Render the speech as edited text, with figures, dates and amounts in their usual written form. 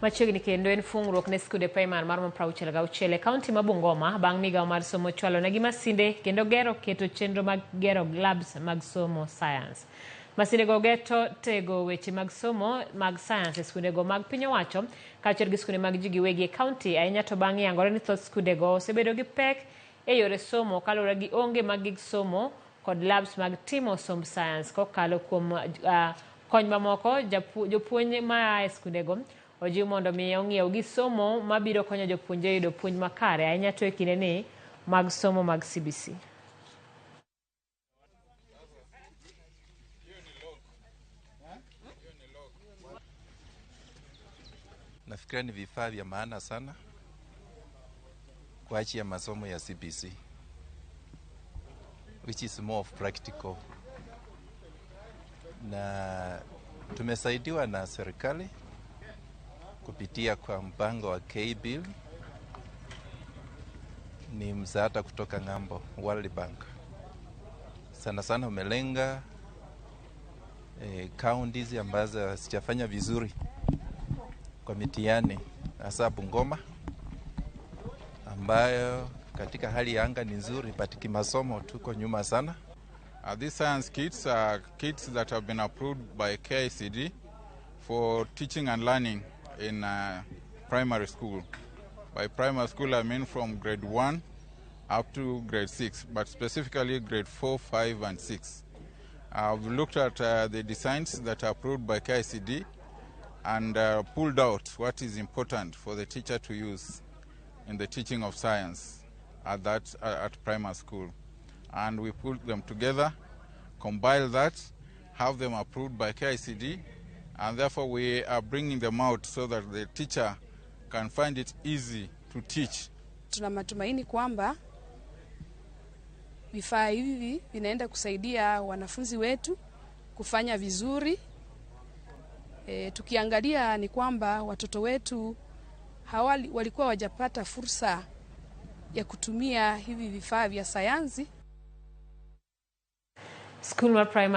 Machiegni kendo en fungruok ne skunde primar mar Mprauchiel Gauchiel e kaunti ma Bungoma bang' migao mar somo ochwalo negi masinde kendo gero keto chenro mag gero labs mag somo sayans. Masinde go geto tego weche mag somo mag sayans e skunde go mag piny owacho kaachiel gi skunde mag ji giwegi e kaunti ahinya to bang' yangore ni thoth skunde go osebedo gi pek e yore somo kaluwore gi onge mag gig somo kod labs mag timo somb sayans kokalo kuom kony mamoko jopuonj ma e skunde go ojiw mondo mi ong'iew gi somo mabiro konyo jopuonjre yudo puonj makare ahinya to e kinde ni mag somo mag CBC. Nafikiri ni vifaa vya maana sana kwa ajili ya masomo ya CBC, which is more of practical. Na tumesaidiwa na serikali kupitia kwa mpango wa K-Bill, ni msaada kutoka ng'ambo World Bank. Sana sana umelenga counties ambazo hazijafanya vizuri kwa mitihani, hasa Bungoma ambayo katika hali ya anga ni nzuri, but kimasomo tuko nyuma sana. These science kits are kits that have been approved by KICD for teaching and learning in primary school. By primary school, I mean from grade 1 up to grade 6, but specifically grade 4, 5, and 6. I've looked at the designs that are approved by KICD and pulled out what is important for the teacher to use in the teaching of science at primary school. And we put them together, compile that, have them approved by KICD, and therefore we are bringing them out so that the teacher can find it easy to teach. Tuna matumaini kwamba vifaa hivi vinaenda kusaidia wanafunzi wetu kufanya vizuri. Tukiangalia ni kwamba watoto wetu walikuwa wajapata fursa ya kutumia hivi vifaa vya sayansi. School primary